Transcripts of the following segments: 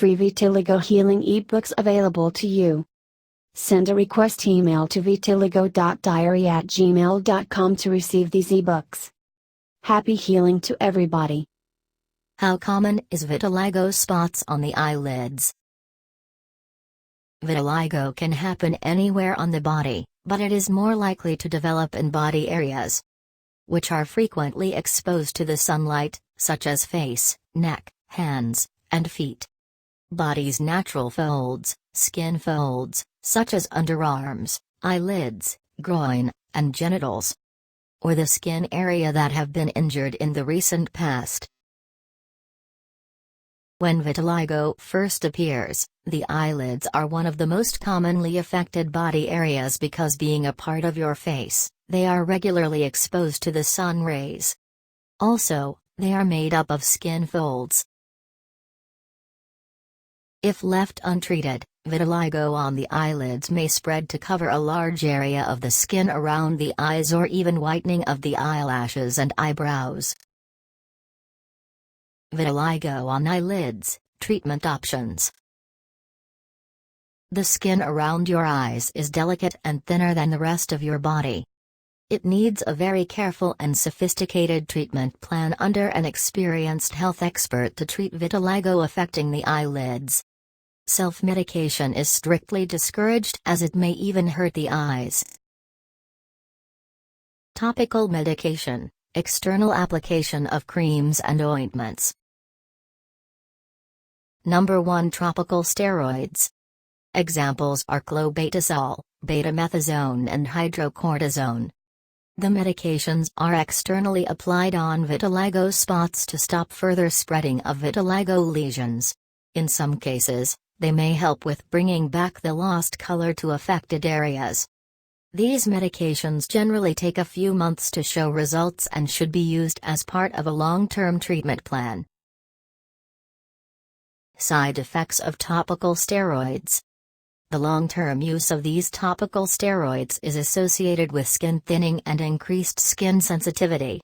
free Vitiligo healing ebooks available to you. Send a request email to vitiligo.diary@gmail.com to receive these ebooks. Happy healing to everybody. How common is vitiligo spots on the eyelids? Vitiligo can happen anywhere on the body, but it is more likely to develop in body areas which are frequently exposed to the sunlight, such as face, neck, hands, and feet. Body's natural folds, skin folds, such as underarms, eyelids, groin, and genitals, or the skin area that have been injured in the recent past. When vitiligo first appears, the eyelids are one of the most commonly affected body areas because being a part of your face, they are regularly exposed to the sun rays. Also, they are made up of skin folds. If left untreated, vitiligo on the eyelids may spread to cover a large area of the skin around the eyes or even whitening of the eyelashes and eyebrows. Vitiligo on eyelids, treatment options. The skin around your eyes is delicate and thinner than the rest of your body. It needs a very careful and sophisticated treatment plan under an experienced health expert to treat vitiligo affecting the eyelids. Self-medication is strictly discouraged as it may even hurt the eyes. Topical medication, external application of creams and ointments. Number 1. Topical steroids. Examples are clobetasol, betamethasone and hydrocortisone. The medications are externally applied on vitiligo spots to stop further spreading of vitiligo lesions. In some cases, they may help with bringing back the lost color to affected areas. These medications generally take a few months to show results and should be used as part of a long-term treatment plan. Side effects of topical steroids. The long-term use of these topical steroids is associated with skin thinning and increased skin sensitivity.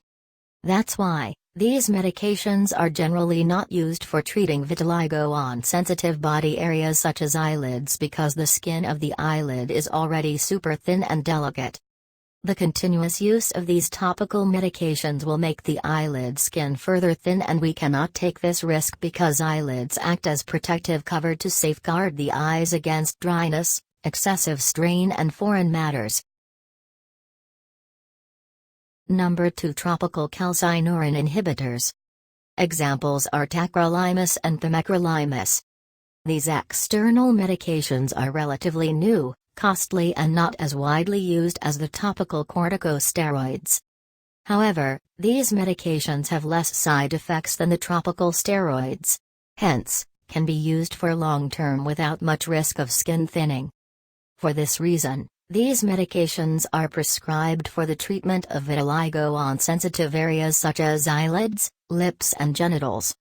That's why these medications are generally not used for treating vitiligo on sensitive body areas such as eyelids because the skin of the eyelid is already super thin and delicate. The continuous use of these topical medications will make the eyelid skin further thin, and we cannot take this risk because eyelids act as protective cover to safeguard the eyes against dryness, excessive strain and foreign matters. Number 2. Topical calcineurin inhibitors. Examples are tacrolimus and pimecrolimus. These external medications are relatively new, costly and not as widely used as the topical corticosteroids. However, these medications have less side effects than the topical steroids. Hence, can be used for long-term without much risk of skin thinning. For this reason, these medications are prescribed for the treatment of vitiligo on sensitive areas such as eyelids, lips and genitals.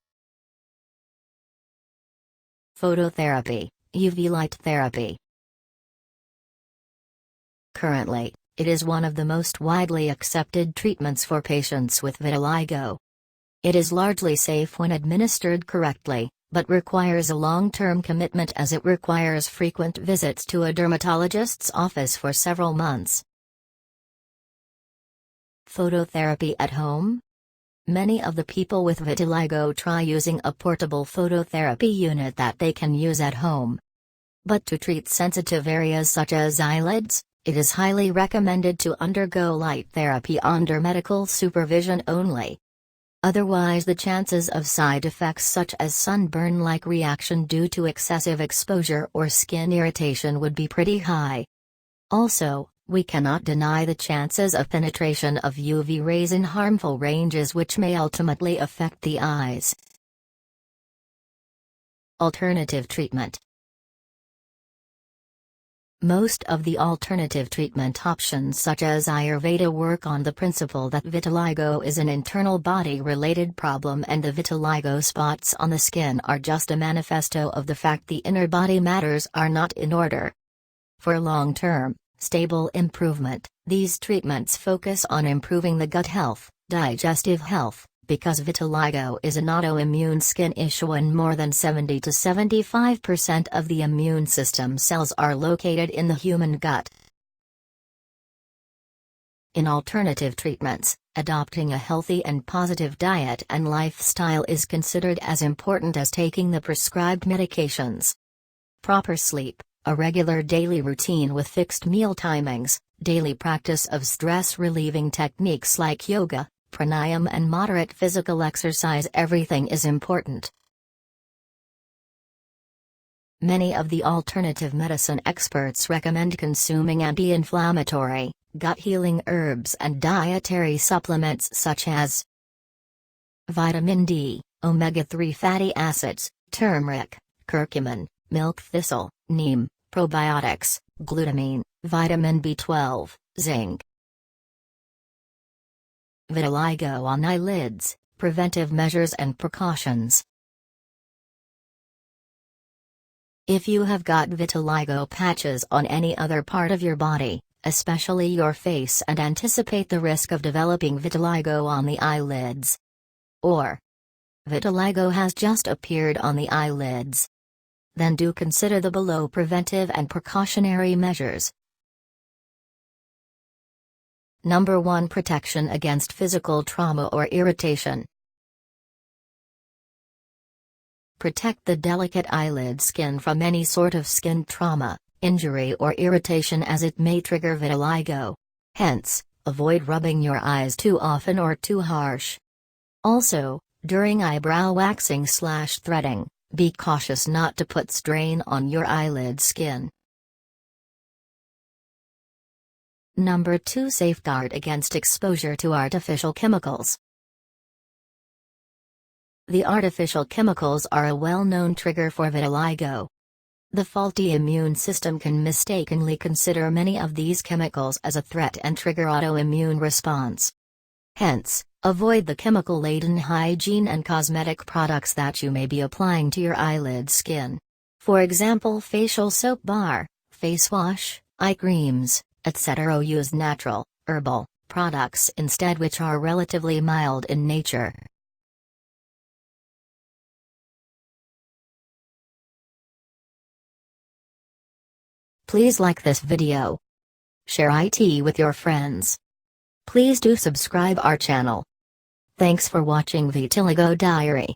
Phototherapy, UV light therapy. Currently, it is one of the most widely accepted treatments for patients with vitiligo. It is largely safe when administered correctly, but requires a long-term commitment as it requires frequent visits to a dermatologist's office for several months. Phototherapy at home? Many of the people with vitiligo try using a portable phototherapy unit that they can use at home. But to treat sensitive areas such as eyelids, it is highly recommended to undergo light therapy under medical supervision only. Otherwise, the chances of side effects such as sunburn-like reaction due to excessive exposure or skin irritation would be pretty high. Also, we cannot deny the chances of penetration of UV rays in harmful ranges which may ultimately affect the eyes. Alternative treatment. Most of the alternative treatment options such as Ayurveda work on the principle that vitiligo is an internal body-related problem and the vitiligo spots on the skin are just a manifesto of the fact the inner body matters are not in order. For long-term, stable improvement, these treatments focus on improving the gut health, digestive health, because vitiligo is an autoimmune skin issue and more than 70 to 75% of the immune system cells are located in the human gut. In alternative treatments, adopting a healthy and positive diet and lifestyle is considered as important as taking the prescribed medications. Proper sleep, a regular daily routine with fixed meal timings, daily practice of stress-relieving techniques like yoga, pranayama and moderate physical exercise, everything is important. Many of the alternative medicine experts recommend consuming anti-inflammatory, gut-healing herbs and dietary supplements such as vitamin D, omega-3 fatty acids, turmeric, curcumin, milk thistle, neem, probiotics, glutamine, vitamin B12, zinc. Vitiligo on eyelids, preventive measures and precautions. If you have got vitiligo patches on any other part of your body, especially your face, and anticipate the risk of developing vitiligo on the eyelids, or vitiligo has just appeared on the eyelids, then do consider the below preventive and precautionary measures. Number 1. Protection against physical trauma or irritation. Protect the delicate eyelid skin from any sort of skin trauma, injury or irritation, as it may trigger vitiligo. Hence, avoid rubbing your eyes too often or too harsh. Also, during eyebrow waxing/threading, be cautious not to put strain on your eyelid skin. Number 2. Safeguard against exposure to artificial chemicals. The artificial chemicals are a well-known trigger for vitiligo. The faulty immune system can mistakenly consider many of these chemicals as a threat and trigger autoimmune response. Hence, avoid the chemical-laden hygiene and cosmetic products that you may be applying to your eyelid skin. For example, facial soap bar, face wash, eye creams, etc. Use natural, herbal products instead, which are relatively mild in nature. Please like this video. Share it with your friends. Please do subscribe our channel. Thanks for watching Vitiligo Diary.